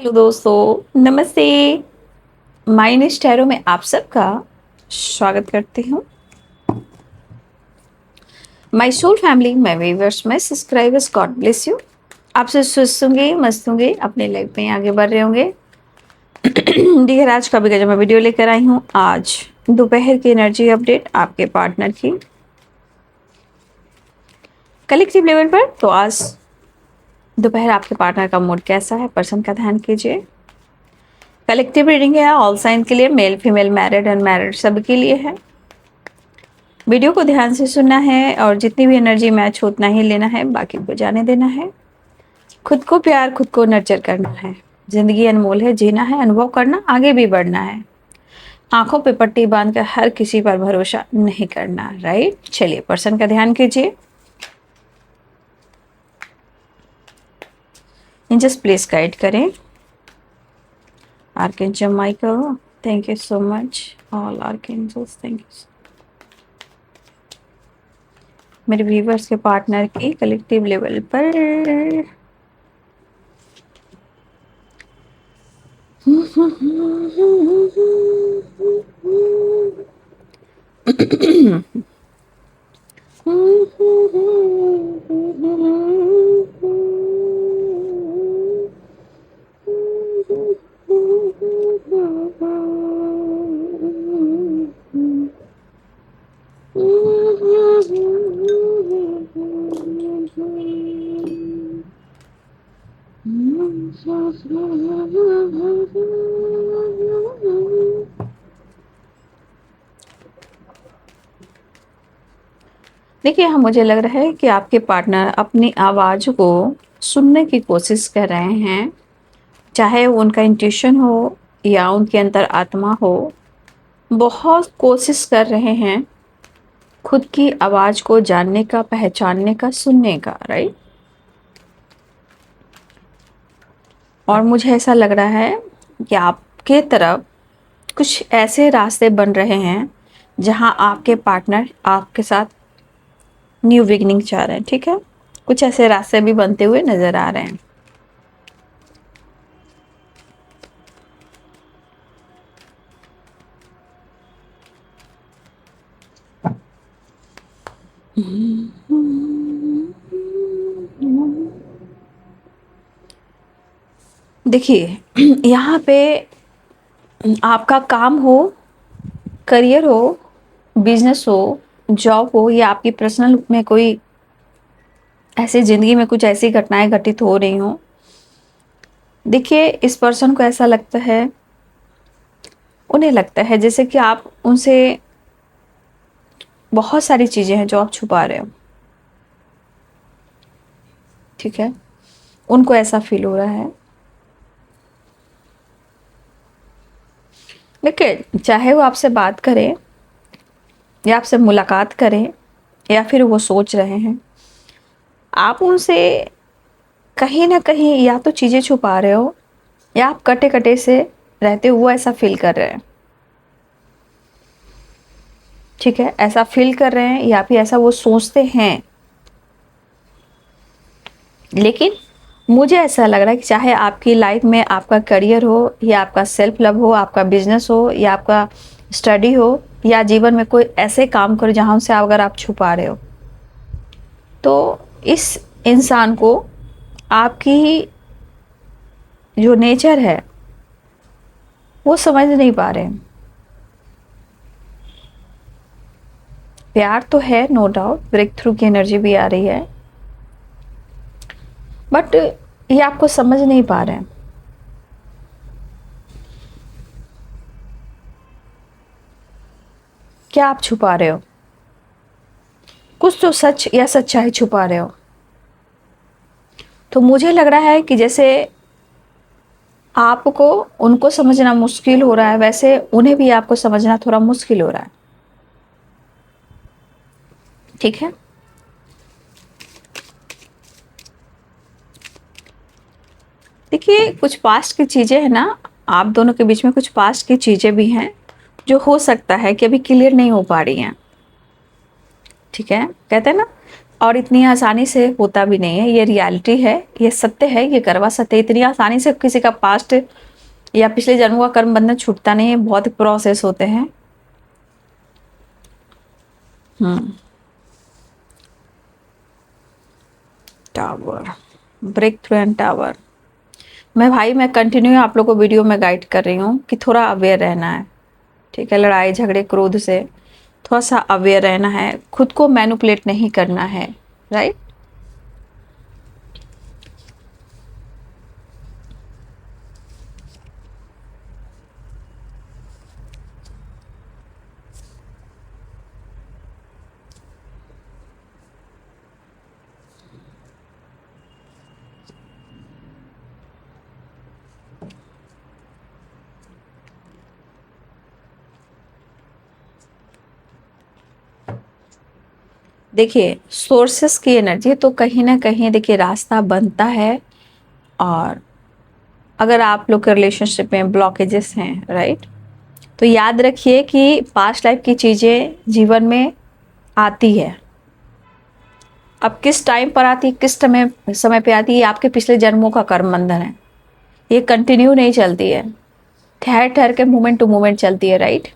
Hello दोस्तों, नमस्ते। Minus tarot में आप सबका स्वागत करती हूँ। My soul family, my viewers, my subscribers, God bless you. आपसे स्वस्थ होंगे, मस्त होंगे, अपने लाइफ में आगे बढ़ रहे होंगे। देखिए, आज का भी जो मैं वीडियो लेकर आई हूँ, आज दोपहर की एनर्जी अपडेट आपके पार्टनर की कलेक्टिव लेवल पर। तो आज दोपहर आपके पार्टनर का मूड कैसा है, पर्सन का ध्यान कीजिए। कलेक्टिव रीडिंग है, ऑल साइन के लिए, मेल फीमेल, मैरिड अनमैरिड सबके लिए है। वीडियो को ध्यान से सुनना है और जितनी भी एनर्जी मैच हो उतना ही लेना है, बाकी को जाने देना है। खुद को प्यार, खुद को नर्चर करना है। जिंदगी अनमोल है, जीना है, अनुभव करना, आगे भी बढ़ना है। आंखों पे पट्टी बांधकर हर किसी पर भरोसा नहीं करना, राइट। चलिए, पर्सन का ध्यान कीजिए। जस्ट प्लीज गाइड करें। Archangel Michael, thank you so much. All archangels, thank you. मेरे व्यूवर्स के पार्टनर की कलेक्टिव लेवल पर देखिए, हाँ, मुझे लग रहा है कि आपके पार्टनर अपनी आवाज़ को सुनने की कोशिश कर रहे हैं। चाहे वो उनका इंट्यूशन हो या उनके अंतर आत्मा हो, बहुत कोशिश कर रहे हैं खुद की आवाज़ को जानने का, पहचानने का, सुनने का, राइट। और मुझे ऐसा लग रहा है कि आपके तरफ कुछ ऐसे रास्ते बन रहे हैं जहां आपके पार्टनर आपके साथ न्यू बिगनिंग चाह रहे हैं, ठीक है। कुछ ऐसे रास्ते भी बनते हुए नजर आ रहे हैं। देखिए, यहाँ पे आपका काम हो, करियर हो, बिजनेस हो, जॉब हो, या आपकी पर्सनल में कोई ऐसी जिंदगी में कुछ ऐसी घटनाएं घटित हो रही हो। देखिए, इस पर्सन को ऐसा लगता है, उन्हें लगता है जैसे कि आप उनसे बहुत सारी चीजें हैं जो आप छुपा रहे हो, ठीक है। उनको ऐसा फील हो रहा है। देखिए, चाहे वो आपसे बात करें या आपसे मुलाकात करें या फिर वो सोच रहे हैं, आप उनसे कहीं ना कहीं या तो चीजें छुपा रहे हो या आप कटे कटे से रहते हो, वो ऐसा फील कर रहे हैं, ठीक है। ऐसा फील कर रहे हैं या फिर ऐसा वो सोचते हैं। लेकिन मुझे ऐसा लग रहा है कि चाहे आपकी लाइफ में आपका करियर हो या आपका सेल्फ लव हो, आपका बिजनेस हो या आपका स्टडी हो, या जीवन में कोई ऐसे काम करो जहां से अगर आप छुपा रहे हो, तो इस इंसान को आपकी जो नेचर है वो समझ नहीं पा रहे हैं। प्यार तो है, नो डाउट, ब्रेक थ्रू की एनर्जी भी आ रही है, बट ये आपको समझ नहीं पा रहे हैं। क्या आप छुपा रहे हो? कुछ तो सच या सच्चाई छुपा रहे हो। तो मुझे लग रहा है कि जैसे आपको उनको समझना मुश्किल हो रहा है, वैसे उन्हें भी आपको समझना थोड़ा मुश्किल हो रहा है, ठीक है। देखिए, कुछ पास्ट की चीजें हैं ना, आप दोनों के बीच में कुछ पास्ट की चीजें भी हैं जो हो सकता है कि अभी क्लियर नहीं हो पा रही हैं, ठीक है। कहते हैं ना, और इतनी आसानी से होता भी नहीं है, ये रियलिटी है, ये सत्य है, ये करवा सत्य। इतनी आसानी से किसी का पास्ट या पिछले जन्मों का कर्म बंधन छूटता नहीं है, बहुत प्रोसेस होते हैं। Tower, break through and tower. मैं कंटिन्यू आप लोग को वीडियो में गाइड कर रही हूँ कि थोड़ा अवेयर रहना है, ठीक है। लड़ाई झगड़े क्रोध से थोड़ा सा अवेयर रहना है, खुद को मैनिपुलेट नहीं करना है, राइट। देखिए सोर्सेस की एनर्जी तो कहीं ना कहीं देखिए रास्ता बनता है, और अगर आप लोग के रिलेशनशिप में ब्लॉकेजेस हैं, राइट, तो याद रखिए कि पास्ट लाइफ की चीज़ें जीवन में आती है। अब किस टाइम पर आती है, किस समय पे आती है, ये आपके पिछले जन्मों का कर्म बंधन है। ये कंटिन्यू नहीं चलती है, ठहर ठहर के मोमेंट टू मोमेंट चलती है, राइट।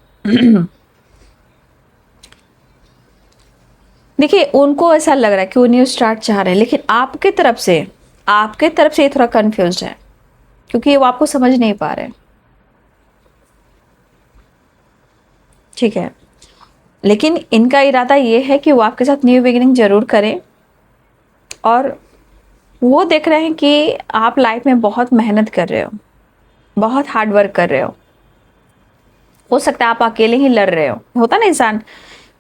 देखिए उनको ऐसा लग रहा है कि वो न्यू स्टार्ट चाह रहे हैं, लेकिन आपके तरफ से ये थोड़ा कंफ्यूज है, क्योंकि वो आपको समझ नहीं पा रहे, ठीक है। लेकिन इनका इरादा ये है कि वो आपके साथ न्यू बिगिनिंग जरूर करें, और वो देख रहे हैं कि आप लाइफ में बहुत मेहनत कर रहे हो, बहुत हार्ड वर्क कर रहे हो सकता है आप अकेले ही लड़ रहे हो, होता ना, इंसान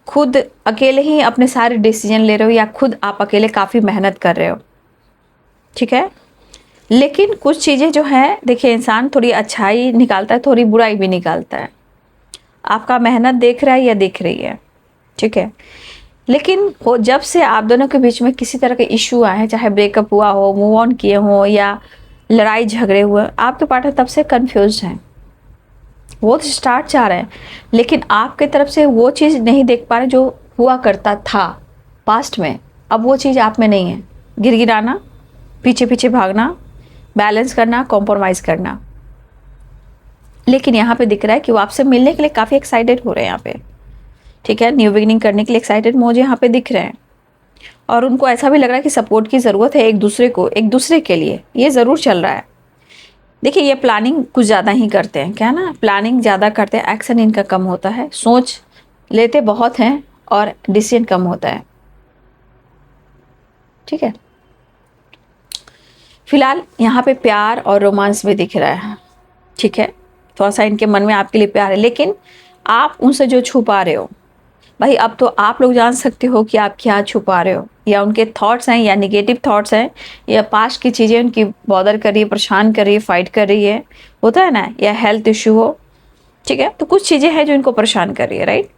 खुद अकेले ही अपने सारे डिसीजन ले रहे हो, या खुद आप अकेले काफ़ी मेहनत कर रहे हो, ठीक है। लेकिन कुछ चीज़ें जो हैं, देखिए इंसान थोड़ी अच्छाई निकालता है, थोड़ी बुराई भी निकालता है। आपका मेहनत देख रहा है या दिख रही है, ठीक है। लेकिन वो जब से आप दोनों के बीच में किसी तरह के इशू आए हैं, चाहे ब्रेकअप हुआ हो, मूव ऑन किए हो, या लड़ाई झगड़े हुए, आपके पार्टनर तब से कंफ्यूज हैं। वो तो स्टार्ट चाह रहे हैं, लेकिन आपके तरफ से वो चीज़ नहीं देख पा रहे जो हुआ करता था पास्ट में। अब वो चीज़ आप में नहीं है, गिड़गिड़ाना, पीछे पीछे भागना, बैलेंस करना, कॉम्प्रोमाइज़ करना। लेकिन यहाँ पे दिख रहा है कि वो आपसे मिलने के लिए काफ़ी एक्साइटेड हो रहे हैं यहाँ पे, ठीक है। न्यू बिगिनिंग करने के लिए एक्साइटेड मुझे यहाँ पे दिख रहे हैं, और उनको ऐसा भी लग रहा है कि सपोर्ट की ज़रूरत है एक दूसरे के लिए, ये ज़रूर चल रहा है। देखिए ये प्लानिंग कुछ ज़्यादा ही करते हैं, क्या ना, प्लानिंग ज़्यादा करते हैं, एक्शन इनका कम होता है, सोच लेते बहुत हैं और डिसीजन कम होता है, ठीक है। फिलहाल यहाँ पे प्यार और रोमांस भी दिख रहा है, ठीक है। थोड़ा सा इनके मन में आपके लिए प्यार है, लेकिन आप उनसे जो छुपा रहे हो, भाई अब तो आप लोग जान सकते हो कि आप क्या छुपा रहे हो, या उनके थॉट्स हैं, या निगेटिव थॉट्स हैं, या पास्ट की चीज़ें उनकी बॉदर कर रही है, परेशान कर रही है, फाइट कर रही है, होता है ना, या हेल्थ इशू हो, ठीक है। तो कुछ चीज़ें हैं जो इनको परेशान कर रही है, राइट।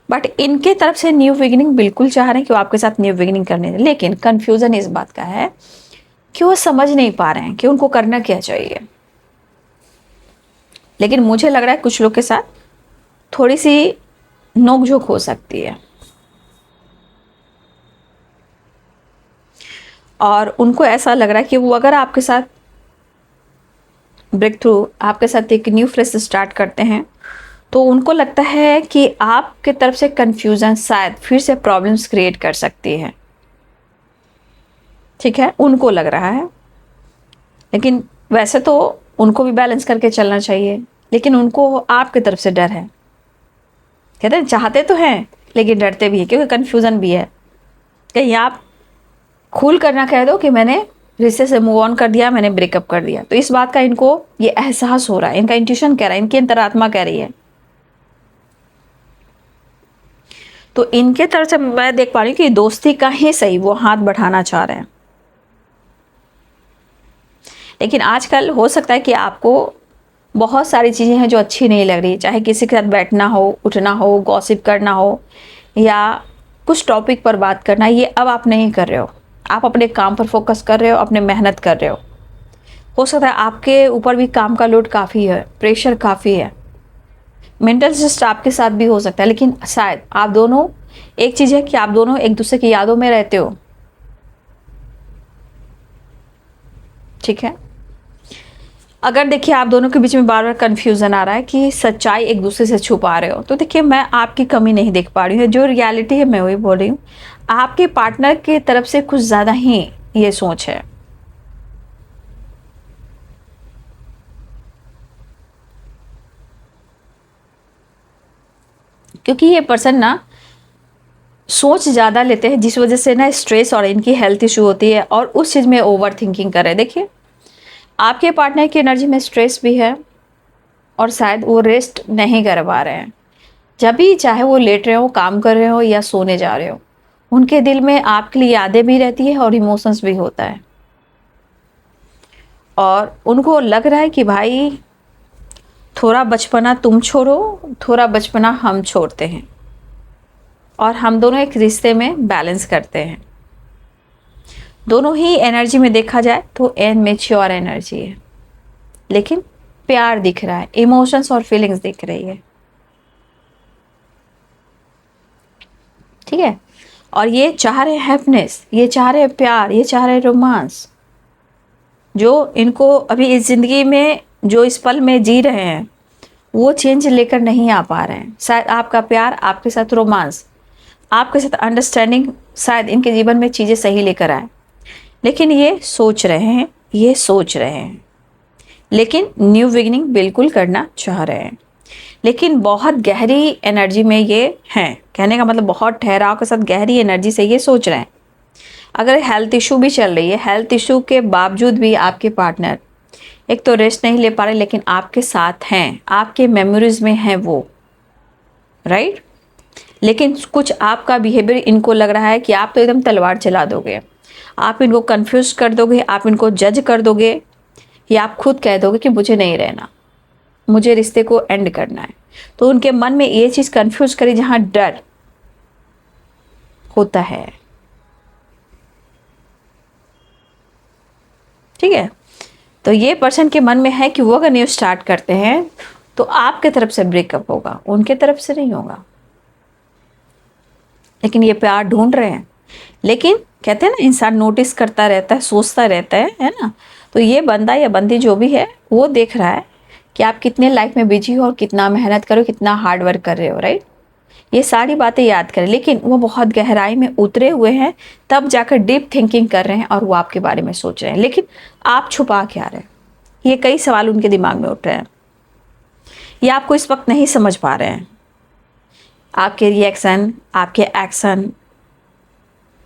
बट इनके तरफ से न्यू बिगिनिंग बिल्कुल चाह रहे हैं कि वो आपके साथ न्यू बिगिनिंग करने दें, लेकिन कन्फ्यूज़न इस बात का है कि वो समझ नहीं पा रहे हैं कि उनको करना क्या चाहिए। लेकिन मुझे लग रहा है कुछ लोग के साथ थोड़ी सी नोकझोंक हो सकती है, और उनको ऐसा लग रहा है कि वो अगर आपके साथ ब्रेक थ्रू, आपके साथ एक न्यू फ्रेश स्टार्ट करते हैं, तो उनको लगता है कि आपके तरफ से कन्फ्यूज़न शायद फिर से प्रॉब्लम्स क्रिएट कर सकती है, ठीक है, उनको लग रहा है। लेकिन वैसे तो उनको भी बैलेंस करके चलना चाहिए, लेकिन उनको आपके तरफ से डर है। कहते हैं चाहते तो हैं लेकिन डरते भी है, क्योंकि कन्फ्यूज़न भी है। कहीं आप खुल कर ना कह दो कि मैंने रिश्ते से मूव ऑन कर दिया, मैंने ब्रेकअप कर दिया, तो इस बात का इनको ये एहसास हो रहा है, इनका इंट्यूशन कह रहा है, इनकी अंतरात्मा कह रही है। तो इनके तरफ से मैं देख पा रही हूँ कि दोस्ती का ही सही वो हाथ बढ़ाना चाह रहे हैं। लेकिन आजकल हो सकता है कि आपको बहुत सारी चीज़ें हैं जो अच्छी नहीं लग रही, चाहे किसी के साथ बैठना हो, उठना हो, गॉसिप करना हो, या कुछ टॉपिक पर बात करना, ये अब आप नहीं कर रहे हो। आप अपने काम पर फोकस कर रहे हो, अपने मेहनत कर रहे हो सकता है आपके ऊपर भी काम का लोड काफ़ी है, प्रेशर काफ़ी है, मेंटल स्ट्रेस आपके साथ भी हो सकता है, लेकिन शायद आप दोनों एक चीज़ है कि आप दोनों एक दूसरे की यादों में रहते हो, ठीक है। अगर देखिए आप दोनों के बीच में बार बार कन्फ्यूज़न आ रहा है कि सच्चाई एक दूसरे से छुपा रहे हो, तो देखिए मैं आपकी कमी नहीं देख पा रही हूँ, जो रियलिटी है मैं वही बोल रही हूँ। आपके पार्टनर की तरफ से कुछ ज़्यादा ही ये सोच है। क्योंकि ये पर्सन ना सोच ज़्यादा लेते हैं, जिस वजह से ना स्ट्रेस और इनकी हेल्थ इशू होती है, और उस चीज़ में ओवर थिंकिंग कर रहे हैं। देखिए आपके पार्टनर की एनर्जी में स्ट्रेस भी है, और शायद वो रेस्ट नहीं कर पा रहे हैं। जब भी चाहे वो लेट रहे हो, काम कर रहे हो या सोने जा रहे हो, उनके दिल में आपके लिए यादें भी रहती है और इमोशंस भी होता है, और उनको लग रहा है कि भाई थोड़ा बचपना तुम छोड़ो, थोड़ा बचपना हम छोड़ते हैं, और हम दोनों एक रिश्ते में बैलेंस करते हैं। दोनों ही एनर्जी में देखा जाए तो इमेच्योर एनर्जी है, लेकिन प्यार दिख रहा है, इमोशंस और फीलिंग्स दिख रही है, ठीक है। और ये चाह रहे हैप्पीनेस, ये चाह रहे प्यार, ये चाह रहे रोमांस, जो इनको अभी इस ज़िंदगी में जो इस पल में जी रहे हैं वो चेंज लेकर नहीं आ पा रहे हैं। शायद आपका प्यार, आपके साथ रोमांस, आपके साथ अंडरस्टैंडिंग शायद इनके जीवन में चीज़ें सही लेकर आए, लेकिन ये सोच रहे हैं, ये सोच रहे हैं, लेकिन न्यू बिगिनिंग बिल्कुल करना चाह रहे हैं, लेकिन बहुत गहरी एनर्जी में ये हैं। कहने का मतलब बहुत ठहराव के साथ गहरी एनर्जी से ये सोच रहे हैं। अगर हेल्थ इशू भी चल रही है, हेल्थ इशू के बावजूद भी आपके पार्टनर एक तो रेस्ट नहीं ले पा रहे, लेकिन आपके साथ हैं, आपके मेमोरीज में हैं वो, राइट। लेकिन कुछ आपका बिहेवियर इनको लग रहा है कि आप तो एकदम तलवार चला दोगे, आप इनको कंफ्यूज कर दोगे, आप इनको जज कर दोगे, या आप खुद कह दोगे कि मुझे नहीं रहना, मुझे रिश्ते को एंड करना है। तो उनके मन में ये चीज़ कंफ्यूज करी, जहाँ डर होता है, ठीक है। तो ये पर्सन के मन में है कि वो अगर न्यू स्टार्ट करते हैं तो आपके तरफ से ब्रेकअप होगा, उनके तरफ से नहीं होगा। लेकिन ये प्यार ढूंढ रहे हैं, लेकिन कहते हैं ना इंसान नोटिस करता रहता है, सोचता रहता है ना। तो ये बंदा या बंदी जो भी है वो देख रहा है कि आप कितने लाइफ में बिजी हो और कितना मेहनत करो, कितना हार्ड वर्क कर रहे हो, राइट। ये सारी बातें याद करें, लेकिन वो बहुत गहराई में उतरे हुए हैं, तब जाकर डीप थिंकिंग कर रहे हैं और वो आपके बारे में सोच रहे हैं, लेकिन आप छुपा क्या रहे हैं, ये कई सवाल उनके दिमाग में उठ रहे हैं। ये आपको इस वक्त नहीं समझ पा रहे हैं। आपके रिएक्शन, आपके एक्शन,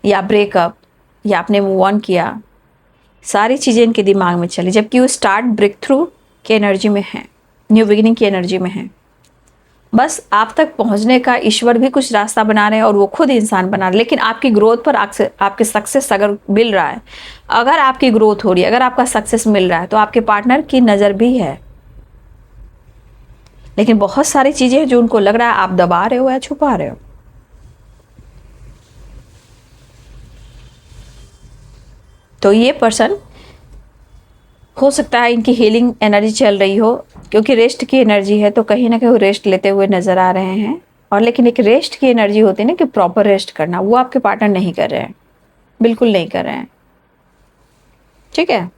या ब्रेकअप, या आपने मूव ऑन किया, सारी चीज़ें इनके दिमाग में चली, जबकि वो स्टार्ट ब्रेक थ्रू की एनर्जी में है, न्यू बिगिनिंग की एनर्जी में है। बस आप तक पहुंचने का ईश्वर भी कुछ रास्ता बना रहे हैं, और वो खुद इंसान बना रहे हैं। लेकिन आपकी ग्रोथ पर आपके सक्सेस अगर मिल रहा है, अगर आपकी ग्रोथ हो रही है, अगर आपका सक्सेस मिल रहा है, तो आपके पार्टनर की नज़र भी है। लेकिन बहुत सारी चीज़ें हैं जो उनको लग रहा है आप दबा रहे हो या छुपा रहे हो। तो ये पर्सन हो सकता है इनकी हीलिंग एनर्जी चल रही हो, क्योंकि रेस्ट की एनर्जी है, तो कहीं ना कहीं रेस्ट लेते हुए नज़र आ रहे हैं। और लेकिन एक रेस्ट की एनर्जी होती है ना कि प्रॉपर रेस्ट करना, वो आपके पार्टनर नहीं कर रहे हैं, बिल्कुल नहीं कर रहे हैं, ठीक है।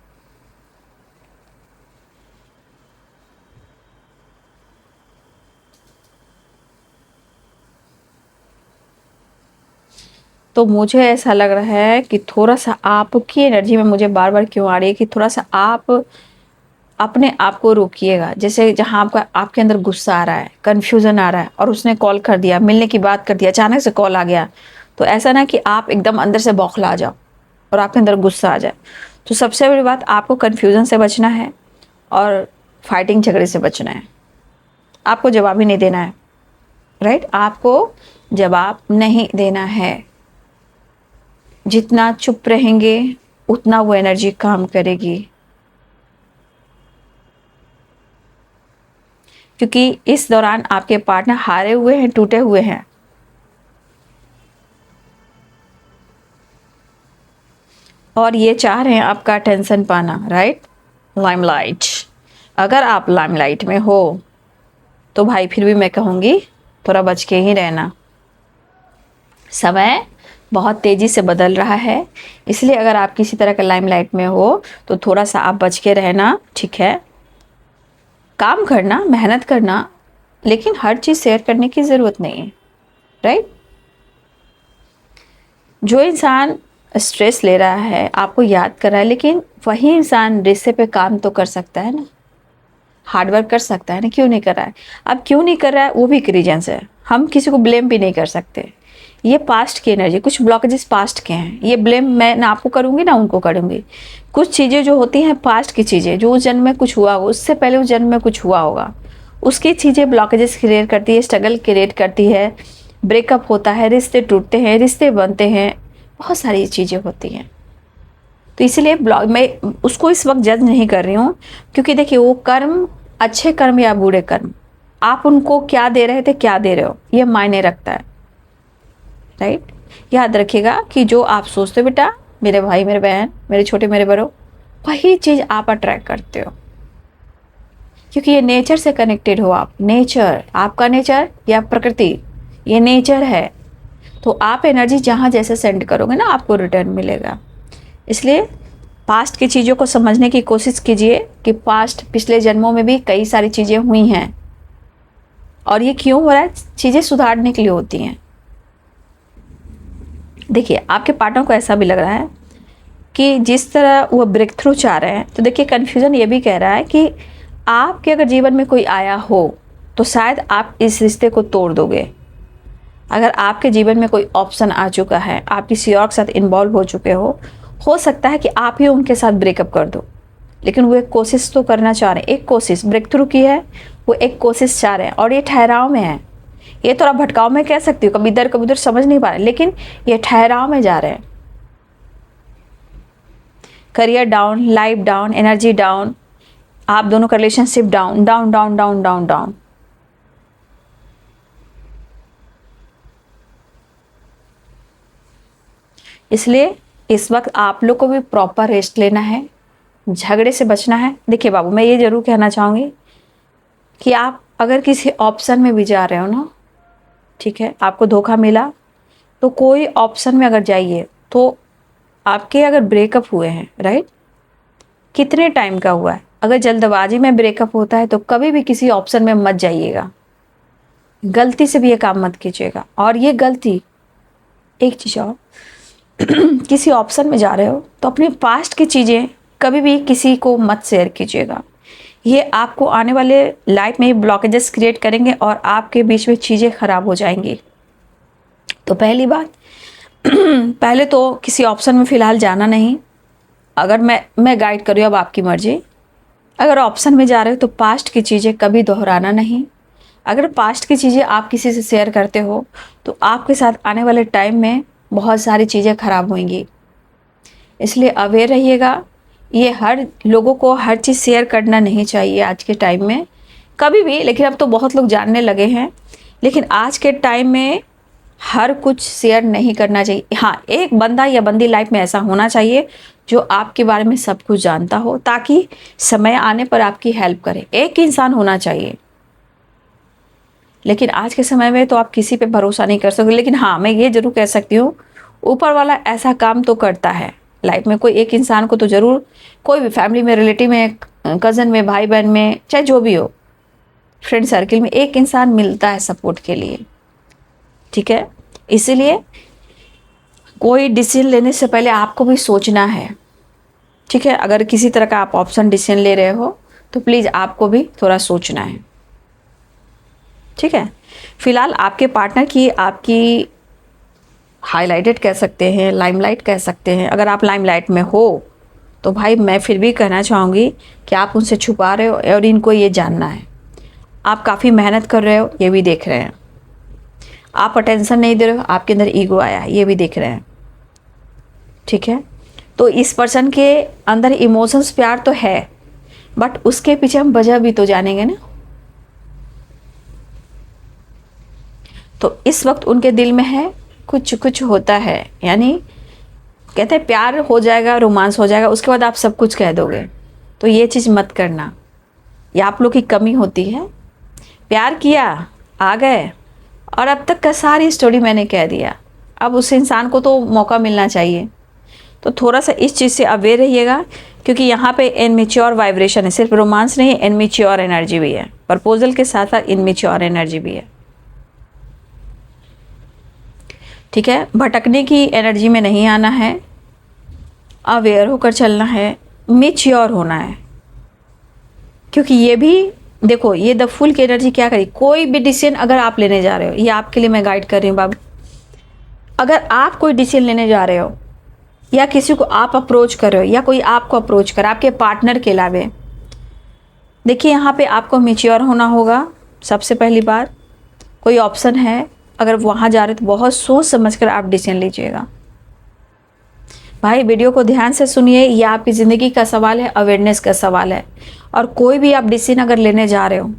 तो मुझे ऐसा लग रहा है कि थोड़ा सा आपकी एनर्जी में मुझे बार बार क्यों आ रही है कि थोड़ा सा आप अपने आप को रोकिएगा। जैसे जहाँ आपका आपके अंदर गुस्सा आ रहा है, कन्फ्यूज़न आ रहा है, और उसने कॉल कर दिया, मिलने की बात कर दिया, अचानक से कॉल आ गया, तो ऐसा ना कि आप एकदम अंदर से बौखला जाओ और आपके अंदर गुस्सा आ जाए। तो सबसे बड़ी बात, आपको कन्फ्यूज़न से बचना है और फाइटिंग झगड़े से बचना है। आपको जवाब ही नहीं देना है, राइट। आपको जवाब नहीं देना है। जितना चुप रहेंगे उतना वो एनर्जी काम करेगी, क्योंकि इस दौरान आपके पार्टनर हारे हुए हैं, टूटे हुए हैं, और ये चाह रहे हैं आपका अटेंशन पाना, राइट। लाइमलाइट, अगर आप लाइमलाइट में हो तो भाई फिर भी मैं कहूँगी थोड़ा बच के ही रहना। समय बहुत तेज़ी से बदल रहा है, इसलिए अगर आप किसी तरह का लाइमलाइट में हो तो थोड़ा सा आप बच के रहना, ठीक है। काम करना, मेहनत करना, लेकिन हर चीज़ शेयर करने की ज़रूरत नहीं है, राइट। जो इंसान स्ट्रेस ले रहा है, आपको याद कर रहा है, लेकिन वही इंसान रिश्ते पे काम तो कर सकता है ना, हार्डवर्क कर सकता है ना, क्यों नहीं कर रहा है। अब क्यों नहीं कर रहा है वो भी एक रीजन है, हम किसी को ब्लेम भी नहीं कर सकते। ये पास्ट की एनर्जी, कुछ ब्लॉकेजेस पास्ट के हैं, ये ब्लेम मैं ना आपको करूँगी ना उनको करूँगी। कुछ चीज़ें जो होती हैं पास्ट की चीज़ें, जो उस जन्म में कुछ हुआ होगा, उससे पहले उस जन्म में कुछ हुआ होगा, उसकी चीज़ें ब्लॉकेजेस क्रिएट करती है, स्ट्रगल क्रिएट करती है, ब्रेकअप होता है, रिश्ते टूटते हैं, रिश्ते बनते हैं, बहुत सारी चीज़ें होती हैं। तो इसलिए ब्लॉग मैं उसको इस वक्त जज नहीं कर रही हूँ, क्योंकि देखिए वो कर्म, अच्छे कर्म या बुरे कर्म, आप उनको क्या दे रहे थे, क्या दे रहे हो, ये मायने रखता है, राइट। याद रखिएगा कि जो आप सोचते हो बेटा, मेरे भाई, मेरे बहन, मेरे छोटे, मेरे बड़ों, वही चीज़ आप अट्रैक्ट करते हो, क्योंकि ये नेचर से कनेक्टेड हो आप। नेचर, आपका नेचर या प्रकृति, ये नेचर है। तो आप एनर्जी जहाँ जैसे सेंड करोगे ना, आपको रिटर्न मिलेगा। इसलिए पास्ट की चीज़ों को समझने की कोशिश कीजिए कि पास्ट, पिछले जन्मों में भी कई सारी चीज़ें हुई हैं और ये क्यों हो रहा है, चीज़ें सुधारने के लिए होती हैं। देखिए आपके पार्टनर को ऐसा भी लग रहा है कि जिस तरह वो ब्रेक थ्रू चाह रहे हैं, तो देखिए कन्फ्यूज़न ये भी कह रहा है कि आपके अगर जीवन में कोई आया हो तो शायद आप इस रिश्ते को तोड़ दोगे। अगर आपके जीवन में कोई ऑप्शन आ चुका है, आप किसी और के साथ इन्वॉल्व हो चुके हो सकता है कि आप ही उनके साथ ब्रेकअप कर दो, लेकिन वो एक कोशिश तो करना चाह रहे हैं, एक कोशिश ब्रेक थ्रू की है, वो एक कोशिश चाह रहे हैं और ये ठहराव में है। ये थोड़ा भटकाव में कह सकती हूँ, कभी इधर कभी उधर समझ नहीं पा रहे, लेकिन ये ठहराव में जा रहे हैं। Career down, life down, energy down, आप दोनों का relationship down down down down down down. इसलिए इस वक्त आप लोग को भी प्रॉपर रेस्ट लेना है, झगड़े से बचना है। देखिए बाबू, मैं ये जरूर कहना चाहूँगी कि आप अगर किसी ऑप्शन में भी जा रहे हो ना, ठीक है, आपको धोखा मिला, तो कोई ऑप्शन में अगर जाइए तो आपके अगर ब्रेकअप हुए हैं, राइट, कितने टाइम का हुआ है, अगर जल्दबाजी में ब्रेकअप होता है तो कभी भी किसी ऑप्शन में मत जाइएगा, गलती से भी ये काम मत कीजिएगा। और ये गलती, एक चीज़ और, किसी ऑप्शन में जा रहे हो तो अपने पास्ट की चीज़ें कभी भी किसी को मत शेयर कीजिएगा। ये आपको आने वाले लाइफ में ब्लॉकेजेस क्रिएट करेंगे और आपके बीच में चीज़ें खराब हो जाएंगी। तो पहली बात, पहले तो किसी ऑप्शन में फ़िलहाल जाना नहीं। अगर मैं गाइड कर रही हूँ, अब आपकी मर्जी। अगर ऑप्शन में जा रहे हो तो पास्ट की चीज़ें कभी दोहराना नहीं। अगर पास्ट की चीज़ें आप किसी से शेयर करते हो तो आपके साथ आने वाले टाइम में बहुत सारी चीज़ें खराब होंगी, इसलिए अवेयर रहिएगा। ये हर लोगों को हर चीज़ शेयर करना नहीं चाहिए आज के टाइम में, कभी भी। लेकिन अब तो बहुत लोग जानने लगे हैं, लेकिन आज के टाइम में हर कुछ शेयर नहीं करना चाहिए। हाँ, एक बंदा या बंदी लाइफ में ऐसा होना चाहिए जो आपके बारे में सब कुछ जानता हो, ताकि समय आने पर आपकी हेल्प करे। एक इंसान होना चाहिए। लेकिन आज के समय में तो आप किसी पे भरोसा नहीं कर सकते। लेकिन हाँ, मैं ये जरूर कह सकती हूँ, ऊपर वाला ऐसा काम तो करता है लाइफ में। कोई एक इंसान को तो ज़रूर, कोई भी फैमिली में, रिलेटिव में, कज़न में, भाई बहन में, चाहे जो भी हो, फ्रेंड सर्किल में एक इंसान मिलता है सपोर्ट के लिए, ठीक है। इसीलिए कोई डिसीजन लेने से पहले आपको भी सोचना है, ठीक है। अगर किसी तरह का आप ऑप्शन डिसीजन ले रहे हो तो प्लीज़ आपको भी थोड़ा सोचना है, ठीक है। फिलहाल आपके पार्टनर की, आपकी हाईलाइटेड कह सकते हैं, लाइमलाइट कह सकते हैं। अगर आप लाइमलाइट में हो तो भाई मैं फिर भी कहना चाहूँगी कि आप उनसे छुपा रहे हो और इनको ये जानना है। आप काफ़ी मेहनत कर रहे हो, ये भी देख रहे हैं। आप अटेंशन नहीं दे रहे हो, आपके अंदर ईगो आया है, ये भी देख रहे हैं, ठीक है। तो इस पर्सन के अंदर इमोशंस, प्यार तो है, बट उसके पीछे हम वजह भी तो जानेंगे ना। तो इस वक्त उनके दिल में है, कुछ कुछ होता है, यानी कहते हैं प्यार हो जाएगा, रोमांस हो जाएगा, उसके बाद आप सब कुछ कह दोगे। तो ये चीज़ मत करना, ये आप लोग की कमी होती है। प्यार किया, आ गए, और अब तक का सारी स्टोरी मैंने कह दिया। अब उस इंसान को तो मौका मिलना चाहिए। तो थोड़ा सा इस चीज़ से अवेयर रहिएगा, क्योंकि यहाँ पे इनमेच्योर वाइब्रेशन है, सिर्फ रोमांस नहीं है, इनमेच्योर एनर्जी भी है, प्रपोजल के साथ साथ इनमेच्योर एनर्जी भी है। ठीक है, भटकने की एनर्जी में नहीं आना है, अवेयर होकर चलना है, मेच्योर होना है। क्योंकि ये भी देखो, ये द फूल की एनर्जी क्या करी, कोई भी डिसीजन अगर आप लेने जा रहे हो, ये आपके लिए मैं गाइड कर रही हूँ बाबू। अगर आप कोई डिसीजन लेने जा रहे हो, या किसी को आप अप्रोच कर रहे हो, या कोई आपको अप्रोच कर, आपके पार्टनर के अलावे, देखिए यहाँ पे आपको मेच्योर होना होगा। सबसे पहली बात, कोई ऑप्शन है अगर वहाँ जा रहे हो तो बहुत सोच समझ कर आप डिसीजन लीजिएगा। भाई वीडियो को ध्यान से सुनिए, ये आपकी ज़िंदगी का सवाल है, अवेयरनेस का सवाल है। और कोई भी आप डिसीजन अगर लेने जा रहे हो,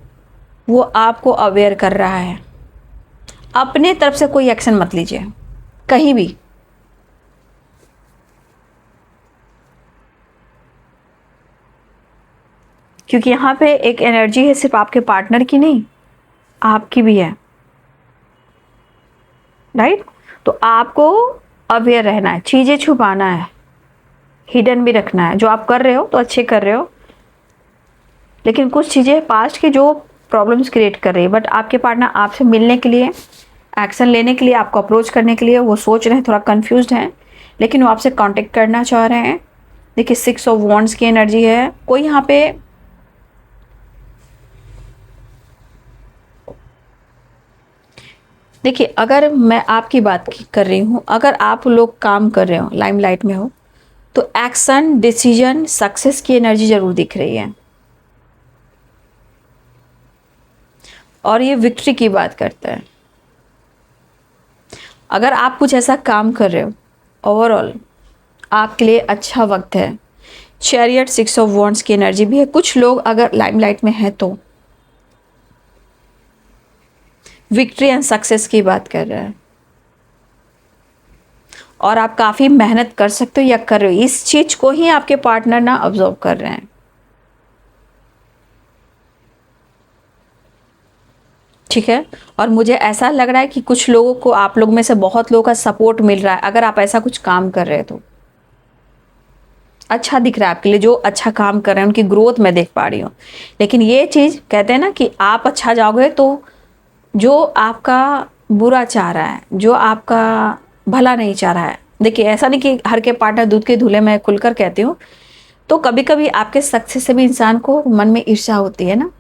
वो आपको अवेयर कर रहा है। अपने तरफ से कोई एक्शन मत लीजिए कहीं भी। क्योंकि यहाँ पे एक एनर्जी है, सिर्फ आपके पार्टनर की नहीं, आपकी भी है, राइट। तो आपको अवेयर रहना है, चीज़ें छुपाना है, हिडन भी रखना है। जो आप कर रहे हो तो अच्छे कर रहे हो, लेकिन कुछ चीज़ें पास्ट की जो प्रॉब्लम्स क्रिएट कर रही है, बट आपके पार्टनर आपसे मिलने के लिए, एक्शन लेने के लिए, आपको अप्रोच करने के लिए वो सोच रहे हैं, थोड़ा कंफ्यूज्ड हैं, लेकिन वो आपसे कांटेक्ट करना चाह रहे हैं। देखिए 6 ऑफ वॉन्ड्स की एनर्जी है। कोई यहाँ पे देखिए, अगर मैं आपकी बात कर रही हूँ, अगर आप लोग काम कर रहे हो, लाइमलाइट में हो, तो एक्शन, डिसीजन, सक्सेस की एनर्जी जरूर दिख रही है। और ये विक्ट्री की बात करता है। अगर आप कुछ ऐसा काम कर रहे हो, ओवरऑल आपके लिए अच्छा वक्त है। चैरियट, 6 ऑफ वॉन्ड्स की एनर्जी भी है। कुछ लोग अगर लाइमलाइट में हैं तो विक्ट्री एंड सक्सेस की बात कर रहे हैं, और आप काफ़ी मेहनत कर सकते हो या कर रहे हो, इस चीज़ को ही आपके पार्टनर ना ऑब्जर्व कर रहे हैं। ठीक है, और मुझे ऐसा लग रहा है कि कुछ लोगों को, आप लोग में से बहुत लोगों का सपोर्ट मिल रहा है। अगर आप ऐसा कुछ काम कर रहे हो तो अच्छा दिख रहा है आपके लिए। जो अच्छा काम कर रहे हैं उनकी ग्रोथ मैं देख पा रही हूँ। लेकिन ये चीज़ कहते हैं ना कि आप अच्छा जाओगे तो जो आपका बुरा चाह रहा है, जो आपका भला नहीं चाह रहा है, देखिए ऐसा नहीं कि हर के पार्टनर दूध के धुले, मैं खुलकर कहती हूँ। तो कभी कभी आपके सक्सेस से भी इंसान को मन में ईर्ष्या होती है ना,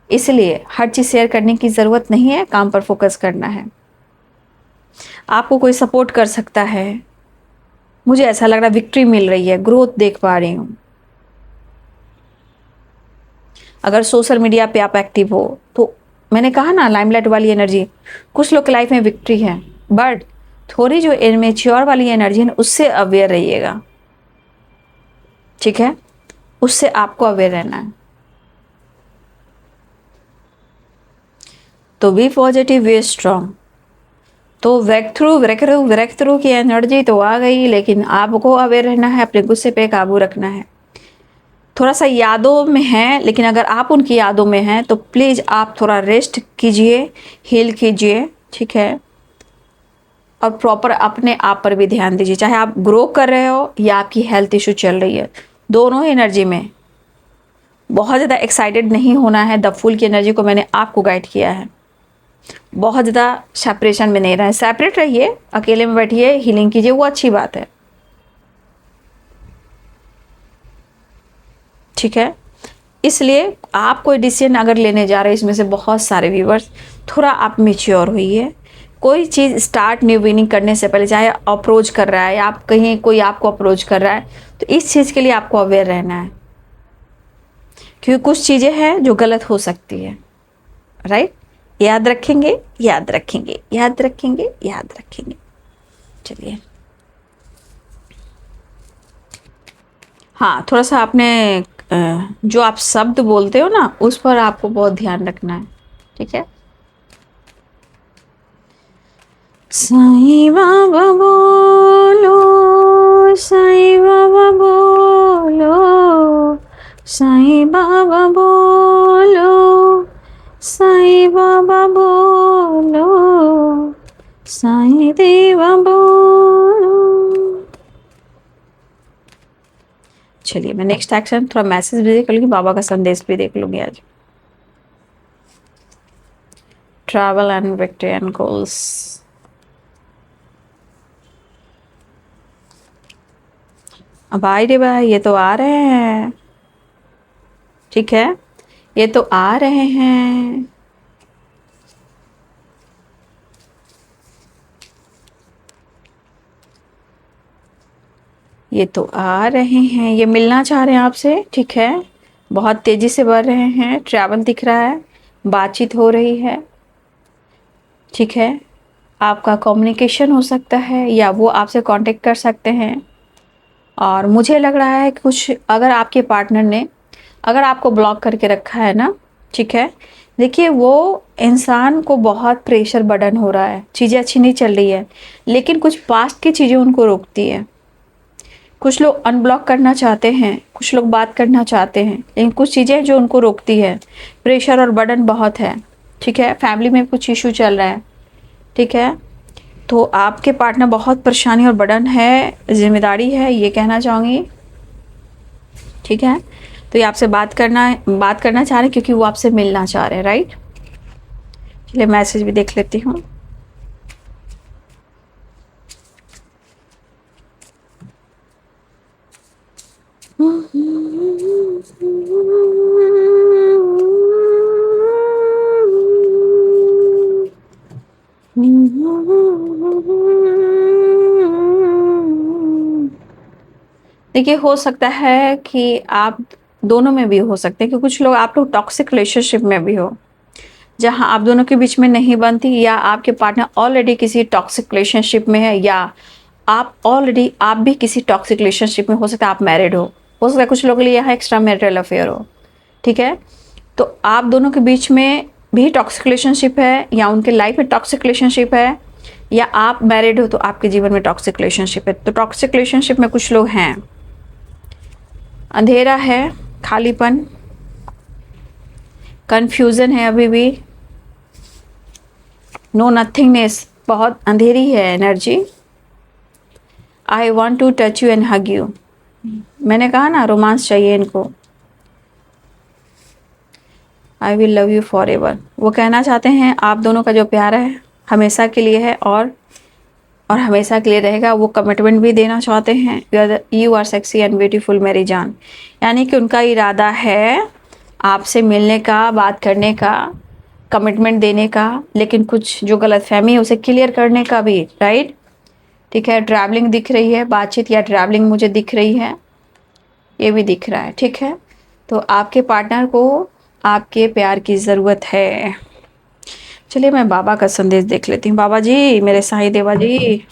इसलिए हर चीज़ शेयर करने की ज़रूरत नहीं है, काम पर फोकस करना है। आपको कोई सपोर्ट कर सकता है, मुझे ऐसा लग रहा है विक्ट्री मिल रही है, ग्रोथ देख पा रही हूँ। अगर सोशल मीडिया पे आप एक्टिव हो तो मैंने कहा ना, लाइमलाइट वाली एनर्जी, कुछ लोग की लाइफ में विक्ट्री है, बट थोड़ी जो इमेच्योर वाली एनर्जी है ना, उससे अवेयर रहिएगा। ठीक है, उससे आपको अवेयर रहना है। तो बी पॉजिटिव, बी स्ट्रॉन्ग। तो ब्रेक थ्रू की एनर्जी तो आ गई, लेकिन आपको अवेयर रहना है, अपने गुस्से पे काबू रखना है। थोड़ा सा यादों में है, लेकिन अगर आप उनकी यादों में हैं तो प्लीज़ आप थोड़ा रेस्ट कीजिए, हील कीजिए। ठीक है, और प्रॉपर अपने आप पर भी ध्यान दीजिए, चाहे आप ग्रो कर रहे हो या आपकी हेल्थ इशू चल रही है। दोनों एनर्जी में बहुत ज़्यादा एक्साइटेड नहीं होना है। द फूल की एनर्जी को मैंने आपको गाइड किया है, बहुत ज़्यादा सेपरेशन में नहीं रहे। सेपरेट रहिए, अकेले में बैठिए, हीलिंग कीजिए, वो अच्छी बात है। ठीक है, इसलिए आप कोई डिसीजन अगर लेने जा रहे हैं, इसमें से बहुत सारे व्यूवर्स, थोड़ा आप मेच्योर होइए। कोई चीज़ स्टार्ट, न्यू बिगिनिंग करने से पहले, चाहे अप्रोच कर रहा है, आप कहीं कोई आपको अप्रोच कर रहा है, तो इस चीज़ के लिए आपको अवेयर रहना है, क्योंकि कुछ चीज़ें हैं जो गलत हो सकती है। राइट, याद रखेंगे, याद रखेंगे, याद रखेंगे, याद रखेंगे। चलिए, हाँ, थोड़ा सा आपने जो आप शब्द बोलते हो ना, उस पर आपको बहुत ध्यान रखना है। ठीक है, साईं बाबा बोलो, साईं बाबा बोलो, साईं बाबा बोलो, साईं बाबा बोलो, साईं देव चलिए मैं नेक्स्ट एक्शन थोड़ा मैसेज भी देख लूँगी, बाबा का संदेश भी देख लूँगी आज। Travel and victory and goals. अब भाई रे भाई, ये तो आ रहे हैं, ठीक है, ये तो आ रहे हैं। ये तो आ रहे हैं, ये मिलना चाह रहे हैं आपसे, ठीक है, बहुत तेज़ी से बढ़ रहे हैं, ट्रैवल दिख रहा है, बातचीत हो रही है, ठीक है, आपका कम्युनिकेशन हो सकता है या वो आपसे कांटेक्ट कर सकते हैं। और मुझे लग रहा है कि कुछ अगर आपके पार्टनर ने अगर आपको ब्लॉक करके रखा है ना, ठीक है, देखिए वो इंसान को बहुत प्रेशर बर्डन हो रहा है, चीज़ें अच्छी नहीं चल रही है, लेकिन कुछ पास्ट की चीज़ें उनको रोकती है। कुछ लोग अनब्लॉक करना चाहते हैं, कुछ लोग बात करना चाहते हैं, लेकिन कुछ चीज़ें जो उनको रोकती है, प्रेशर और बर्डन बहुत है, ठीक है, फैमिली में कुछ इशू चल रहा है, ठीक है, तो आपके पार्टनर बहुत परेशानी और बर्डन है, जिम्मेदारी है, ये कहना चाहूँगी, ठीक है। तो ये आपसे बात करना चाह रहे हैं क्योंकि वो आपसे मिलना चाह रहे हैं, राइट। चलिए मैसेज भी देख लेती हूँ। देखिए हो सकता है कि आप दोनों में भी हो सकते हैं कि कुछ लोग आप लोग टॉक्सिक रिलेशनशिप में भी हो, जहां आप दोनों के बीच में नहीं बनती, या आपके पार्टनर ऑलरेडी किसी टॉक्सिक रिलेशनशिप में है, या आप भी किसी टॉक्सिक रिलेशनशिप में, हो सकता है आप मैरिड हो सकता है कुछ लोगों के लिए यहाँ एक्स्ट्रा मैरिटल अफेयर हो, ठीक है। तो आप दोनों के बीच में भी टॉक्सिक रिलेशनशिप है, या उनके लाइफ में टॉक्सिक रिलेशनशिप है, या आप मैरिड हो तो आपके जीवन में टॉक्सिक रिलेशनशिप है। तो टॉक्सिक रिलेशनशिप में कुछ लोग हैं, अंधेरा है, खालीपन, कन्फ्यूज़न है, अभी भी नो नथिंगनेस, बहुत अंधेरी है energy. I want to touch you and hug you, मैंने कहा ना रोमांस चाहिए इनको। I will love you forever, वो कहना चाहते हैं आप दोनों का जो प्यार है हमेशा के लिए है और हमेशा के लिए रहेगा। वो कमिटमेंट भी देना चाहते हैं, you are sexy and beautiful मेरी जान, यानी कि उनका इरादा है आपसे मिलने का, बात करने का, कमिटमेंट देने का, लेकिन कुछ जो गलतफहमी है उसे क्लियर करने का भी, राइट, ठीक है। ट्रैवलिंग दिख रही है, बातचीत या ट्रैवलिंग मुझे दिख रही है, ये भी दिख रहा है, ठीक है। तो आपके पार्टनर को आपके प्यार की ज़रूरत है। चलिए मैं बाबा का संदेश देख लेती हूँ। बाबा जी, मेरे साईं देवा जी,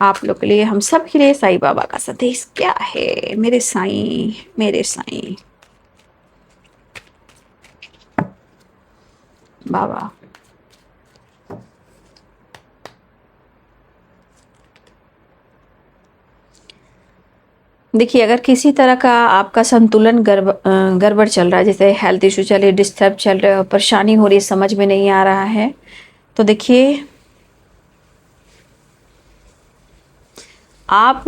आप लोग के लिए, हम सब के लिए साईं बाबा का संदेश क्या है। मेरे साईं, मेरे साईं बाबा, देखिए अगर किसी तरह का आपका संतुलन गड़बड़ चल रहा है, जैसे हेल्थ इशू चल रही, डिस्टर्ब चल रहे हो, परेशानी हो रही है, समझ में नहीं आ रहा है, तो देखिए आप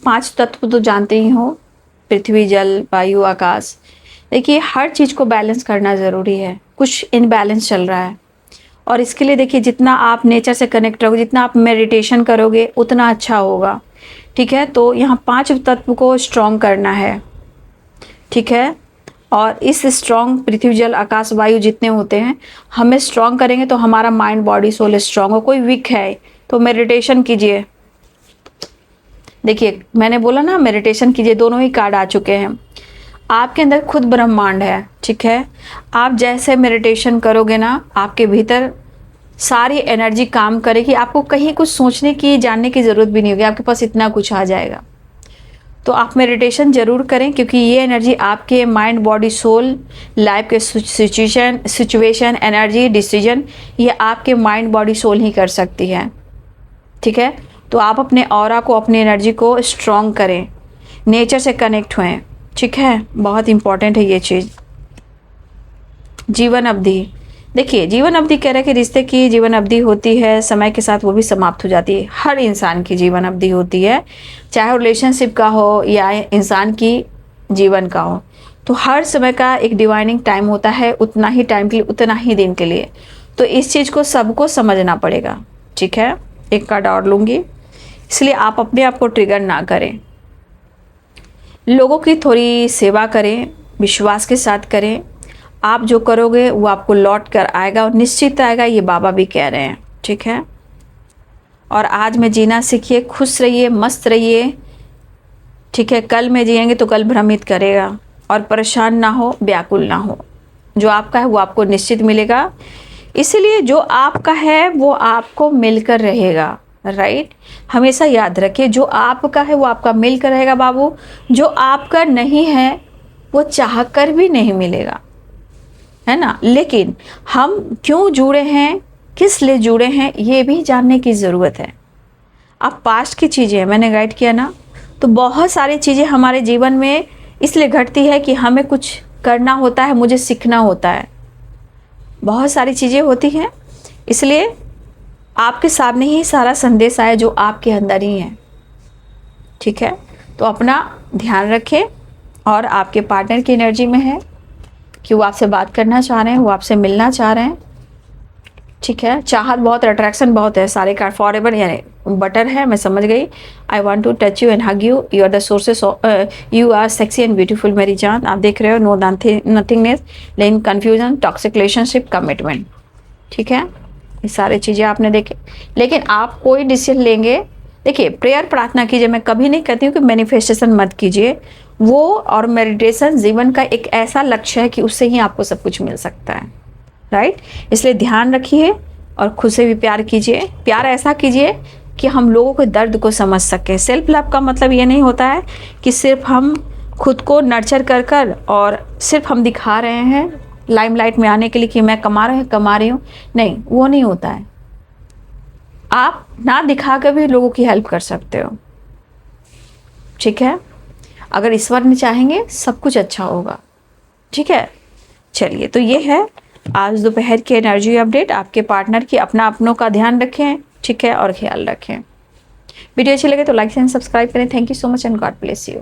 5 तत्व तो जानते ही हो, पृथ्वी, जल, वायु, आकाश। देखिए हर चीज़ को बैलेंस करना ज़रूरी है, कुछ इनबैलेंस चल रहा है, और इसके लिए देखिए जितना आप नेचर से कनेक्ट रहोगे, जितना आप मेडिटेशन करोगे उतना अच्छा होगा, ठीक है। तो यहाँ 5 तत्व को स्ट्रॉन्ग करना है, ठीक है। और इस स्ट्रॉन्ग पृथ्वी, जल, आकाश, वायु जितने होते हैं, हमें स्ट्रॉन्ग करेंगे तो हमारा माइंड, बॉडी, सोल स्ट्रॉन्ग हो। कोई वीक है तो मेडिटेशन कीजिए, देखिए मैंने बोला ना मेडिटेशन कीजिए, दोनों ही कार्ड आ चुके हैं। आपके अंदर खुद ब्रह्मांड है, ठीक है। आप जैसे मेडिटेशन करोगे ना, आपके भीतर सारी एनर्जी काम करेगी, आपको कहीं कुछ सोचने की, जानने की ज़रूरत भी नहीं होगी, आपके पास इतना कुछ आ जाएगा। तो आप मेडिटेशन ज़रूर करें, क्योंकि ये एनर्जी आपके माइंड, बॉडी, सोल, लाइफ के सिचुएशन, एनर्जी, डिसीजन, ये आपके माइंड, बॉडी, सोल ही कर सकती है, ठीक है। तो आप अपने ऑरा को, अपनी एनर्जी को स्ट्रॉन्ग करें, नेचर से कनेक्ट हुएं, ठीक है, बहुत इंपॉर्टेंट है ये चीज़। जीवन अवधि, देखिए जीवन अवधि कह रहे हैं कि रिश्ते की जीवन अवधि होती है, समय के साथ वो भी समाप्त हो जाती है। हर इंसान की जीवन अवधि होती है, चाहे रिलेशनशिप का हो या इंसान की जीवन का हो। तो हर समय का एक डिवाइनिंग टाइम होता है, उतना ही टाइम के लिए, उतना ही दिन के लिए। तो इस चीज़ को सबको समझना पड़ेगा, ठीक है। एक कार्ड और लूँगी, इसलिए आप अपने आप को ट्रिगर ना करें, लोगों की थोड़ी सेवा करें, विश्वास के साथ करें। आप जो करोगे वो आपको लौट कर आएगा और निश्चित आएगा, ये बाबा भी कह रहे हैं, ठीक है। और आज में जीना सीखिए, खुश रहिए, मस्त रहिए, ठीक है। कल में जिएंगे तो कल भ्रमित करेगा, और परेशान ना हो, व्याकुल ना हो। जो आपका है वो आपको निश्चित मिलेगा, इसलिए जो आपका है वो आपको मिलकर रहेगा, राइट। हमेशा याद रखिए, जो आपका है वो आपका मिलकर रहेगा बाबू। जो आपका नहीं है वो चाह कर भी नहीं मिलेगा, है ना। लेकिन हम क्यों जुड़े हैं, किस लिए जुड़े हैं, ये भी जानने की ज़रूरत है। अब पास्ट की चीज़ें मैंने गाइड किया ना, तो बहुत सारी चीज़ें हमारे जीवन में इसलिए घटती है कि हमें कुछ करना होता है, मुझे सीखना होता है, बहुत सारी चीज़ें होती हैं। इसलिए आपके सामने ही सारा संदेश आया जो आपके अंदर ही है, ठीक है। तो अपना ध्यान रखें, और आपके पार्टनर की एनर्जी में है कि वो आपसे बात करना चाह रहे हैं, वो आपसे मिलना चाह रहे हैं, ठीक है। चाहत बहुत, अट्रैक्शन बहुत है, सारे कार्ड फॉरएवर यानी बटर है, मैं समझ गई। I want to touch you and hug you, you are the sources, you are sexy and beautiful मेरी जान। आप देख रहे हो, नो नथिंगनेस, लेकिन कन्फ्यूजन, टॉक्सिक रिलेशनशिप, कमिटमेंट, ठीक है। ये सारी चीज़ें आपने देखे, लेकिन आप कोई डिसीजन लेंगे, देखिए प्रेयर प्रार्थना कीजिए। मैं कभी नहीं कहती हूँ कि मैनिफेस्टेशन मत कीजिए, वो और मेडिटेशन जीवन का एक ऐसा लक्ष्य है कि उससे ही आपको सब कुछ मिल सकता है, राइट। इसलिए ध्यान रखिए और खुद से भी प्यार कीजिए। प्यार ऐसा कीजिए कि हम लोगों के दर्द को समझ सकें। सेल्फ लव का मतलब ये नहीं होता है कि सिर्फ हम खुद को नर्चर कर कर और सिर्फ हम दिखा रहे हैं लाइमलाइट में आने के लिए कि मैं कमा रही हूँ, नहीं, वो नहीं होता है। आप ना दिखा कर भी लोगों की हेल्प कर सकते हो, ठीक है। अगर ईश्वर ने चाहेंगे सब कुछ अच्छा होगा, ठीक है। चलिए, तो ये है आज दोपहर की एनर्जी अपडेट। आपके पार्टनर की अपनों का ध्यान रखें, ठीक है, और ख्याल रखें। वीडियो अच्छी लगे तो लाइक एंड सब्सक्राइब करें। Thank you so much and God bless you.